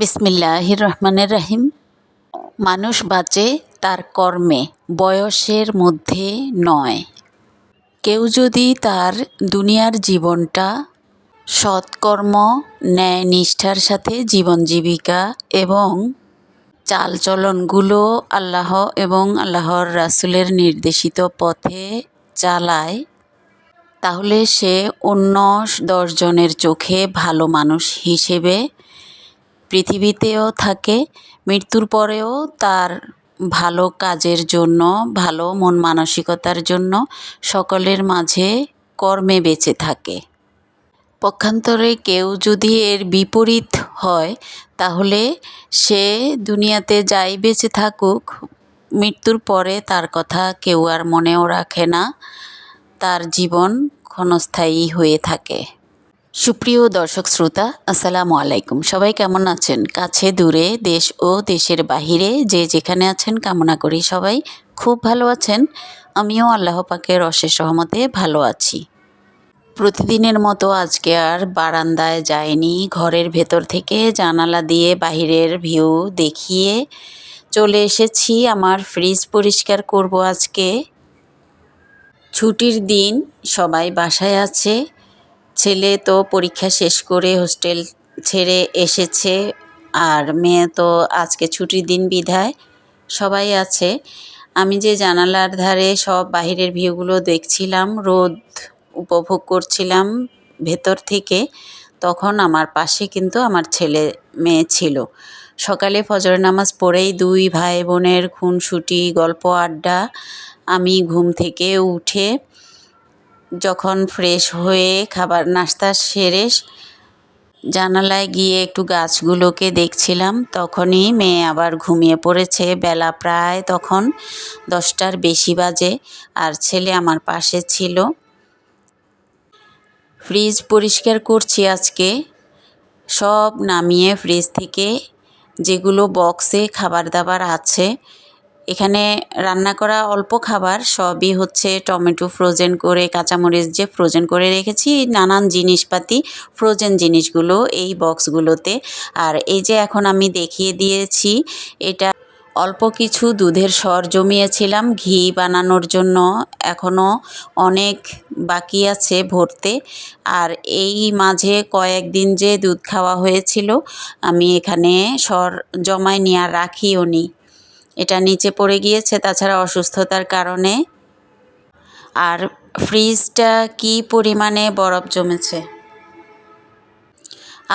বিসমিল্লাহির রহমানির রহিম। মানুষ বাঁচে তার কর্মে, বয়সের মধ্যে নয়। কেউ যদি তার দুনিয়ার জীবনটা সৎকর্ম, ন্যায় নিষ্ঠার সাথে জীবন জীবিকা এবং চালচলনগুলো আল্লাহ এবং আল্লাহর রাসূলের নির্দেশিত পথে চালায়, তাহলে সে অন্য 10 জনের চোখে ভালো মানুষ হিসেবে পৃথিবীতেও থাকে। মৃত্যুর পরেও তার ভালো কাজের জন্য, ভালো মন মানসিকতার জন্য সকলের মাঝে কর্মে বেঁচে থাকে। পক্ষান্তরে কেউ যদি এর বিপরীত হয়, তাহলে সে দুনিয়াতে যাই বেঁচে থাকুক, মৃত্যুর পরে তার কথা কেউ আর মনেও রাখে না, তার জীবন ক্ষণস্থায়ী হয়ে থাকে। সুপ্রিয় দর্শক শ্রোতা, আসসালামু আলাইকুম। সবাই কেমন আছেন? কাছে দূরে, দেশ ও দেশের বাহিরে যে যেখানে আছেন, কামনা করি সবাই খুব ভালো আছেন। আমিও আল্লাহ পাকের অশেষ রহমতে ভালো আছি। প্রতিদিনের মতো আজকে আর বারান্দায় যাইনি। ঘরের ভেতর থেকে জানালা দিয়ে বাহিরের ভিউ দেখিয়ে চলে এসেছি। আমার ফ্রিজ পরিষ্কার করব আজকে। ছুটির দিন, সবাই বাসায় আছে। ছেলে তো পরীক্ষা শেষ করে হোস্টেল ছেড়ে এসেছে, আর মেয়ে তো আজকে ছুটির দিন বিধায় সবাই আছে। আমি যে জানালার ধারে সব বাহিরের ভিউগুলো দেখছিলাম, রোদ উপভোগ করছিলাম ভেতর থেকে, তখন আমার পাশে কিন্তু আমার ছেলে মেয়ে ছিল। সকালে ফজর নামাজ পড়েই 2 ভাই বোনের খুনসুটি, গল্প, আড্ডা। আমি ঘুম থেকে উঠে যখন ফ্রেশ হয়ে খাবার নাস্তা সেরে জানালায় গিয়ে একটু গাছগুলোকে দেখছিলাম, তখনই মেয়ে আবার ঘুমিয়ে পড়েছে। বেলা প্রায় তখন 10টার বেশি বাজে, আর ছেলে আমার পাশে ছিল। ফ্রিজ পরিষ্কার করছি আজকে। সব নামিয়ে ফ্রিজ থেকে যেগুলো বক্সে খাবার দাবার আছে, এখানে রান্না করা অল্প খাবার, সবই হচ্ছে টমেটো ফ্রোজেন করে, কাঁচামরিচ যে ফ্রোজেন করে রেখেছি, নানান জিনিসপাতি ফ্রোজেন জিনিসগুলো এই বক্সগুলোতে। আর এই যে এখন আমি দেখিয়ে দিয়েছি, এটা অল্প কিছু দুধের সর জমিয়েছিলাম ঘি বানানোর জন্য, এখনও অনেক বাকি আছে ভরতে। আর এই মাঝে কয়েকদিন যে দুধ খাওয়া হয়েছিল, আমি এখানে সর জমায় নিয়ে আর রাখিও নি, এটা নিচে পড়ে গিয়েছে, তাছাড়া অসুস্থতার কারণে। আর ফ্রিজটা কি পরিমাণে বরফ জমেছে,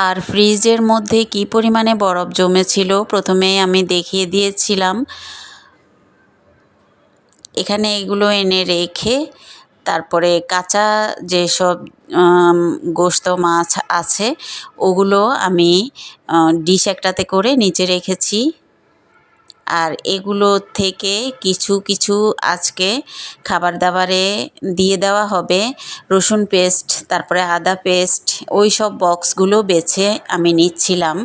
আর ফ্রিজের মধ্যে কি পরিমাণে বরফ জমেছিল প্রথমেই আমি দেখিয়ে দিয়েছিলাম। এখানে এগুলো এনে রেখে তারপরে কাঁচা যেসব গোশত মাছ আছে, ওগুলো আমি ডিশ একটাতে করে নিচে রেখেছি। আর এগুলো থেকে কিছু কিছু আজকে খাবার দাবারে দিয়ে দেওয়া হবে। রসুন পেস্ট, তারপরে আদা পেস্ট, ওই সব বক্সগুলো বেছে আমি নিচ্ছিলাম,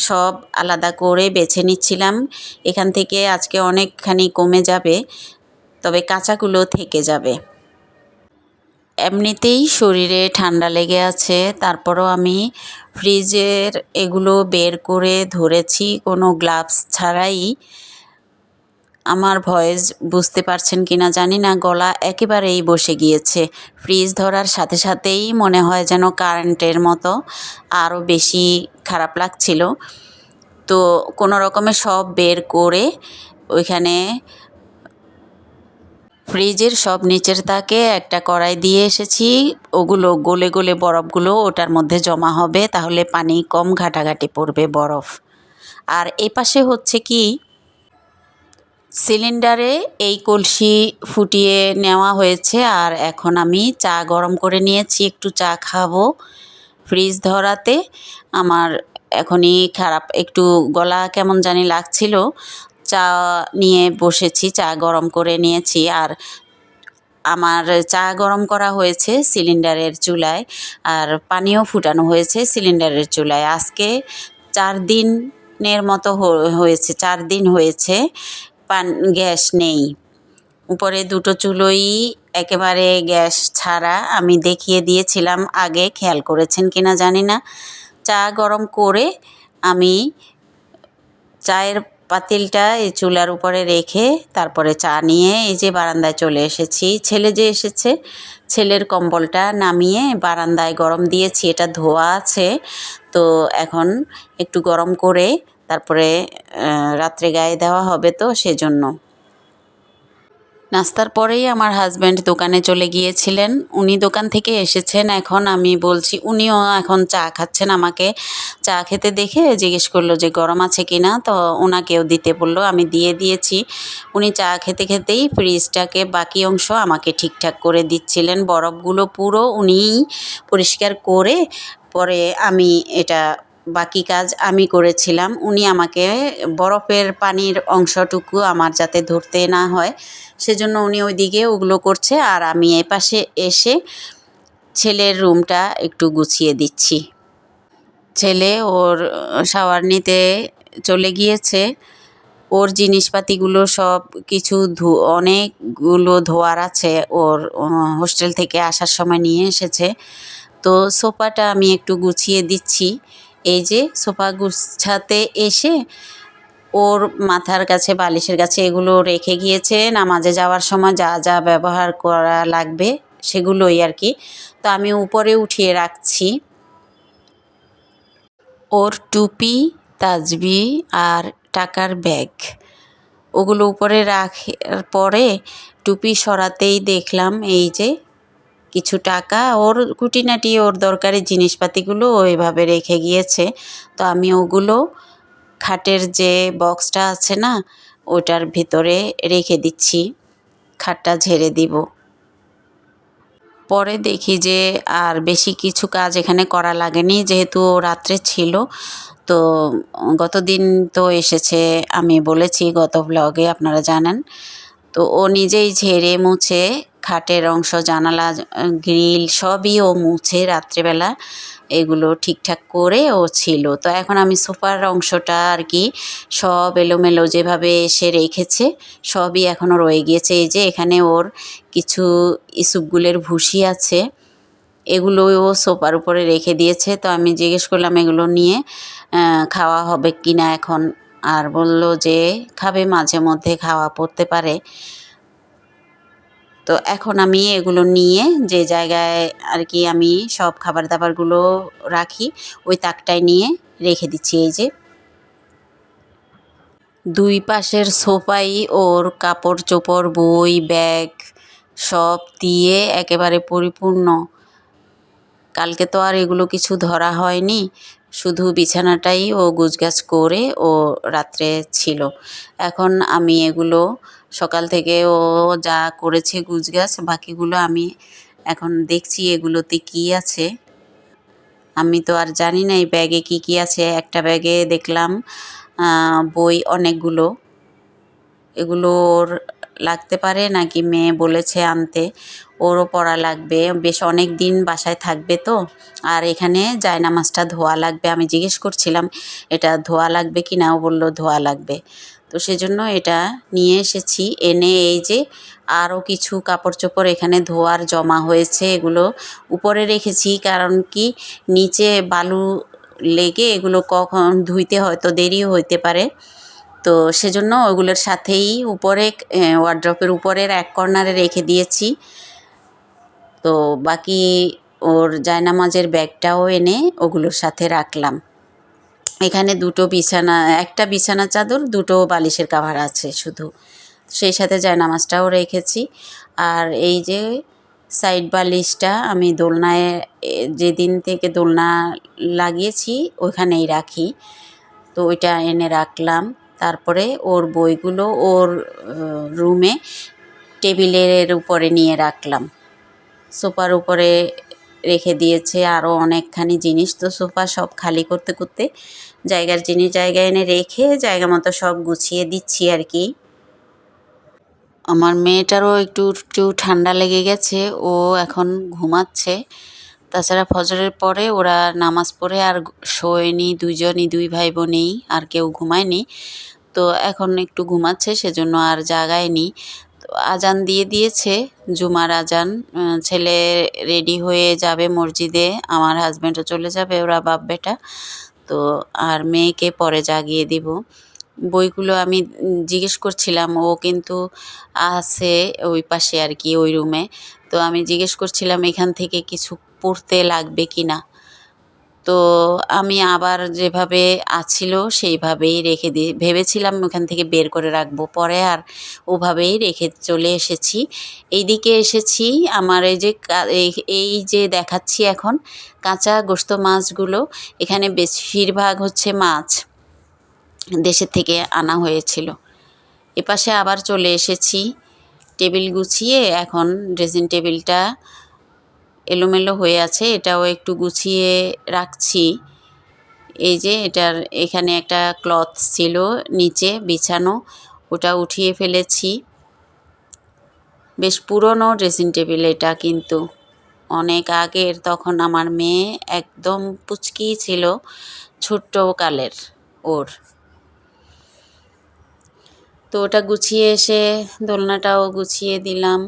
সব আলাদা করে বেছে নিচ্ছিলাম। এখান থেকে আজকে অনেকখানি কমে যাবে, তবে কাঁচাগুলো থেকে যাবে। এমনিতেই শরীরে ঠান্ডা লেগে আছে, তারপরও আমি ফ্রিজের এগুলো বের করে ধরেছি কোনো গ্লাভস ছাড়াই। আমার ভয়েস বুঝতে পারছেন কিনা জানি না, গলা একেবারেই বসে গিয়েছে। ফ্রিজ ধরার সাথে সাথেই মনে হয় যেন কারেন্টের মতো, আরও বেশি খারাপ লাগছিল। তো কোনো রকমে সব বের করে ওইখানে ফ্রিজের সব নিচের তাকে একটা কড়াই দিয়ে এসেছি। ওগুলো গলে গলে বরফগুলো ওটার মধ্যে জমা হবে, তাহলে পানি কম ঘাটাঘাটি পড়বে বরফ। আর এপাশে হচ্ছে কি, সিলিন্ডারে এই কলসি ফুটিয়ে নেওয়া হয়েছে, আর এখন আমি চা গরম করে নিয়েছি, একটু চা খাবো। ফ্রিজ ধরাতে আমার এখনই খারাপ, একটু গলা কেমন জানি লাগছিল। চা নিয়ে বসেছি, চা গরম করে নিয়েছি। আর আমার চা গরম করা হয়েছে সিলিন্ডারের চুলায়, আর পানিও ফুটানো হয়েছে সিলিন্ডারের চুলায়। আজকে 4 দিনের মতো হয়েছে, 4 দিন হয়েছে গ্যাস নেই। উপরে 2টো চুলোই একেবারে গ্যাস ছাড়া, আমি দেখিয়ে দিয়েছিলাম আগে, খেয়াল করেছেন কিনা জানি না। চা গরম করে আমি চায়ের পাতিলটা এই চুলার উপরে রেখে তারপরে চা নিয়ে এই যে বারান্দায় চলে এসেছি। ছেলে যে এসেছে, ছেলের কম্বলটা নামিয়ে বারান্দায় গরম দিয়েছি, এটা ধোয়া আছে। তো এখন একটু গরম করে তারপরে রাত্রে গায়ে দেওয়া হবে, তো সেজন্য। নাস্তার পরেই আমার হাজব্যান্ড দোকানে চলে গিয়েছিলেন। উনি দোকান থেকে এসেছেন, এখন আমি বলছি, উনিও এখন চা খাচ্ছেন। আমাকে চা খেতে দেখে জিজ্ঞেস করলো যে গরম আছে কি না, তো ওনাকেও দিতে বললো, আমি দিয়ে দিয়েছি। উনি চা খেতে খেতেই ফ্রিজটাকে বাকি অংশ আমাকে ঠিকঠাক করে দিচ্ছিলেন। বরফগুলো পুরো উনিই পরিষ্কার করে পরে আমি এটা বাকি কাজ আমি করেছিলাম। উনি আমাকে বরফের পানির অংশটুকু আমার যাতে ধরতে না হয় সেজন্য উনি ওইদিকে ওগুলো করছে, আর আমি এপাশে এসে ছেলের রুমটা একটু গুছিয়ে দিচ্ছি। ছেলে ওর শাওয়ার নিতে চলে গিয়েছে। ওর জিনিসপাতিগুলো সব কিছু অনেকগুলো ধোয়ার আছে, ওর হোস্টেল থেকে আসার সময় নিয়ে এসেছে। তো সোফাটা আমি একটু গুছিয়ে দিচ্ছি। এই যে সোফা গুছাতে এসে ওর মাথার কাছে, বালিশের কাছে এগুলো রেখে গিয়েছে নামাজে যাওয়ার সময় যা যা ব্যবহার করা লাগবে সেগুলোই আর কি। তো আমি উপরে উঠিয়ে রাখছি ওর টুপি, তাজবি আর টাকার ব্যাগ। ওগুলো উপরে রাখার পরে টুপি সরাতেই দেখলাম এই যে কিছু টাকা, ওর খুঁটিনাটি ওর দরকারি জিনিসপাতিগুলো ওইভাবে রেখে গিয়েছে। তো আমি ওগুলো খাটের যে বক্সটা আছে না, ওটার ভিতরে রেখে দিচ্ছি, খাটটা ঝেড়ে দিব। পরে দেখি যে আর বেশি কিছু কাজ এখানে করা লাগেনি, যেহেতু ও রাত্রে ছিল। তো গতদিন তো এসেছে, আমি বলেছি গত ব্লগে, আপনারা জানেন। তো ও নিজেই ঝেড়ে মুছে খাটের অংশ, জানালা, গ্রিল সবই ও মুছে রাত্রেবেলা এগুলো ঠিকঠাক করে ও ছিল। তো এখন আমি সোফার অংশটা আর কি সব এলোমেলো যেভাবে এসে রেখেছে সবই এখনও রয়ে গিয়েছে। এই যে এখানে ওর কিছু ইসুপগুলের ভুসি আছে, এগুলো ও সোফার উপরে রেখে দিয়েছে। তো আমি জিজ্ঞেস করলাম এগুলো নিয়ে খাওয়া হবে কি না এখন, আর বলল যে খাবে, মাঝে মধ্যে খাওয়া পড়তে পারে। তো এখন আমি এগুলো নিয়ে যে জায়গায় আর কি আমি সব খাবার দাবারগুলো রাখি ওই তাকটায় নিয়ে রেখে দিচ্ছি। এই যে দুই পাশের সোফাই ওর কাপড় চোপড়, বই, ব্যাগ সব দিয়ে একেবারে পরিপূর্ণ। কালকে তো আর এগুলো কিছু ধরা হয়নি, শুধু বিছানাটাই ও গুছগাছ করে ও রাত্রে ছিল। এখন আমি এগুলো সকাল থেকে ও যা করেছে গুছগাছ, বাকিগুলো আমি এখন দেখছি এগুলোতে কী আছে। আমি তো আর জানি না এই ব্যাগে কী কী আছে। একটা ব্যাগে দেখলাম বই অনেকগুলো, এগুলো ওর লাগতে পারে নাকি মেয়ে বলেছে আনতে, ওরও পড়া লাগবে, বেশ অনেক দিন বাসায় থাকবে তো। আর এখানে জায়নামাজটা ধোয়া লাগবে, আমি জিজ্ঞেস করছিলাম এটা ধোয়া লাগবে কি না, ও বললো ধোয়া লাগবে। তো সেজন্য এটা নিয়ে এসেছি। এনে এই যে আরও কিছু কাপড় চোপড় এখানে ধোয়ার জমা হয়েছে, এগুলো উপরে রেখেছি, কারণ কি নিচে বালু লেগে এগুলো কখন ধুইতে হয়তো দেরিও হইতে পারে। তো সেজন্য ওগুলোর সাথেই উপরে ওয়ার্ড্রপের উপরের এক কর্নারে রেখে দিয়েছি। তো বাকি ওর জায়নামাজের ব্যাগটাও এনে ওগুলোর সাথে রাখলাম। এখানে দুটো বিছানা, একটা বিছানা চাদর, দুটো বালিশের কভার আছে শুধু, সেই সাথে জায়নামাজটাও রেখেছি। আর এই যে সাইড বালিশটা আমি দোলনায় যেদিন থেকে দোলনা লাগিয়েছি ওইখানেই রাখি, তো ওইটা এনে রাখলাম। তারপরে ওর বইগুলো ওর রুমে টেবিলের উপরে নিয়ে রাখলাম, সোফার উপরে রেখে দিয়েছে আরও অনেকখানি জিনিস। তো সোফা সব খালি করতে করতে জায়গার জিনিস জায়গায় এনে রেখে জায়গা মতো সব গুছিয়ে দিচ্ছি আর কি। আমার মেয়েটারও একটু একটু ঠান্ডা লেগে গেছে, ও এখন ঘুমাচ্ছে। তাছাড়া ফজরের পরে ওরা নামাজ পড়ে আর শোয়নি, দুইজনই, দুই ভাই বোনেই, আর কেউ ঘুমায়নি। তো এখন একটু ঘুমাচ্ছে, সেজন্য আর জাগায়নি। তো আজান দিয়ে দিয়েছে, জুমার আজান। ছেলে রেডি হয়ে যাবে মসজিদে, আমার হাজব্যান্ডও চলে যাবে, ওরা বাপ বেটা। তো আর মেয়েকে পরে জাগিয়ে দিব। বইগুলো আমি জিজ্ঞেস করছিলাম, ও কিন্তু আছে ওই পাশে আর কি, ওই রুমে। তো আমি জিজ্ঞেস করছিলাম এখান থেকে কিছু পড়তে লাগবে কি না। তো আমি আবার যেভাবে আছিল সেইভাবেই রেখে ভেবেছিলাম ওখান থেকে বের করে রাখবো, পরে আর ওভাবেই রেখে চলে এসেছি। এইদিকে এসেছি আমার এই যে দেখাচ্ছি এখন কাঁচা গোস্ত মাছগুলো, এখানে বেশিরভাগ হচ্ছে মাছ দেশের থেকে আনা হয়েছিল। এপাশে আবার চলে এসেছি, টেবিল গুছিয়ে এখন ড্রেসিং টেবিলটা এলোমেলো হয়ে আছে, এটাও একটু গুছিয়ে রাখছি। এই যে এখানে একটা ক্লথ ছিল নিচে বিছানো, ওটা উঠিয়ে ফেলেছি। বেশ পুরনো ড্রেসিং টেবিল এটা, কিন্তু অনেক আগের। তখন আমার মেয়ে একদম পুচকি ছিল, ছোট্ট কালের ওর। তো ওটা গুছিয়ে এসে দোলনাটাও গুছিয়ে দিলাম।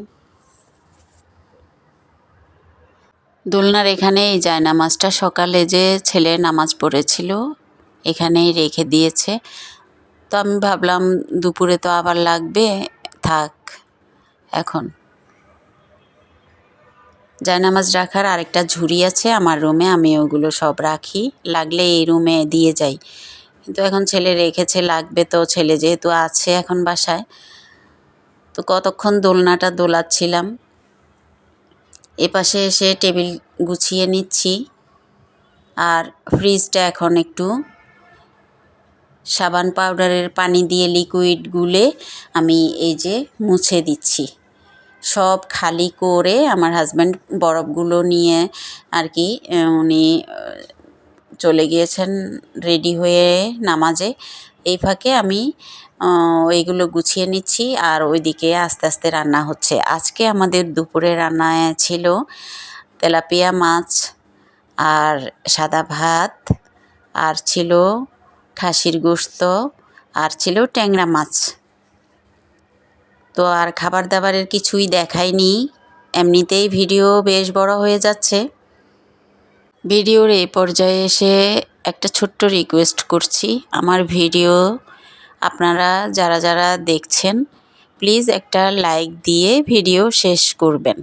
দোলনার এখানে এই জায়নামাজটা সকালে যে ছেলে নামাজ পড়েছিল এখানেই রেখে দিয়েছে। তো আমি ভাবলাম দুপুরে তো আবার লাগবে, থাক এখন। জায়নামাজ রাখার আরেকটা ঝুড়ি আছে আমার রুমে, আমি ওগুলো সব রাখি, লাগলে এই রুমে দিয়ে যাই। কিন্তু এখন ছেলে রেখেছে, লাগবে তো, ছেলে যেহেতু আছে এখন বাসায়। তো কতক্ষণ দোলনাটা দোলাচ্ছিলাম। এপাশে এসে টেবিল গুছিয়ে নিচ্ছি। আর ফ্রিজটা এখন একটু সাবান পাউডারের পানি দিয়ে লিকুইড গুলে আমি এই যে মুছে দিচ্ছি। সব খালি করে আমার হাজব্যান্ড বরফগুলো নিয়ে আর কি উনি চলে গিয়েছেন রেডি হয়ে নামাজে। এই ফাঁকে আমি এইগুলো গুছিয়ে নিচ্ছি, আর ওইদিকে আস্তে আস্তে রান্না হচ্ছে। আজকে আমাদের দুপুরে রান্নায় ছিল তেলাপিয়া মাছ আর সাদা ভাত, আর ছিল খাসির গোশত, আর ছিল ট্যাংরা মাছ। তো আর খাবার দাবারের কিছুই দেখাইনি, এমনিতেই ভিডিও বেশ বড় হয়ে যাচ্ছে। ভিডিওর এই পর্যায়ে এসে একটা ছোট্ট রিকোয়েস্ট করছি, আমার ভিডিও আপনারা যারা যারা দেখছেন প্লিজ একটা লাইক দিয়ে ভিডিও শেষ করবেন।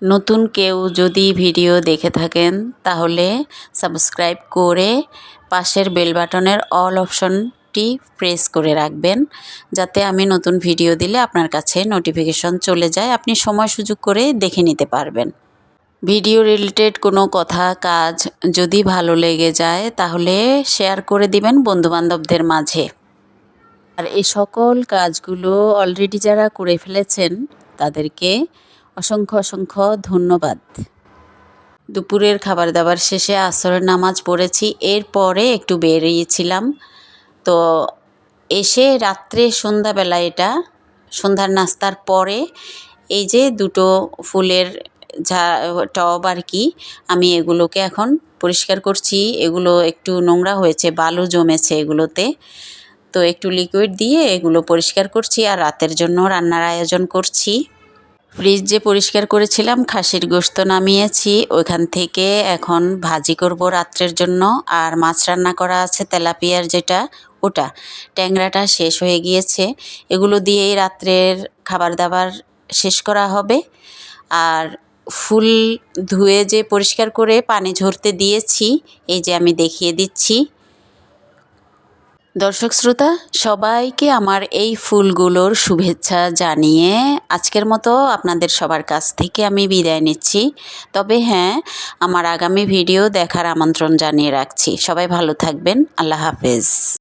নতুন কেউ যদি ভিডিও দেখে থাকেন তাহলে সাবস্ক্রাইব করে পাশের বেল বাটনের অল অপশনটি প্রেস করে রাখবেন, যাতে আমি নতুন ভিডিও দিলে আপনার কাছে নোটিফিকেশন চলে যায়, আপনি সময় সুযোগ করে দেখে নিতে পারবেন। ভিডিও রিলেটেড কোনো কথা কাজ যদি ভালো লেগে যায় তাহলে শেয়ার করে দিবেন বন্ধুবান্ধবদের মাঝে। আর এই সকল কাজগুলো অলরেডি যারা করে ফেলেছেন তাদেরকে অসংখ্য অসংখ্য ধন্যবাদ। দুপুরের খাবার দাবার শেষে আসরের নামাজ পড়েছি, এরপরে একটু বেরিয়েছিলাম। তো এসে রাত্রে সন্ধ্যাবেলা, এটা সন্ধ্যার নাস্তার পরে এই যে দুটো ফুলের টব আর কি, আমি এগুলোকে এখন পরিষ্কার করছি। এগুলো একটু নোংরা হয়েছে, বালু জমেছে এগুলোতে। তো একটু লিকুইড দিয়ে এগুলো পরিষ্কার করছি, আর রাতের জন্য রান্নার আয়োজন করছি। ফ্রিজ যে পরিষ্কার করেছিলাম, খাসির গোশত নামিয়েছি ওইখান থেকে, এখন ভাজি করব রাত্রের জন্য। আর মাছ রান্না করা আছে তেলাপিয়ার যেটা, ওটা। ট্যাংরাটা শেষ হয়ে গিয়েছে, এগুলো দিয়েই রাত্রের খাবার দাবার শেষ করা হবে। আর ফুল ধুয়ে যে পরিষ্কার করে পানি ঝরতে দিয়েছি, এই যে আমি দেখিয়ে দিচ্ছি। দর্শক শ্রোতা সবাইকে আমার এই ফুলগুলোর শুভেচ্ছা জানিয়ে আজকের মতো আপনাদের সবার কাছ থেকে আমি বিদায় নিচ্ছি। তবে হ্যাঁ, আমার আগামী ভিডিও দেখার আমন্ত্রণ জানিয়ে রাখছি। সবাই ভালো থাকবেন। আল্লাহ হাফেজ।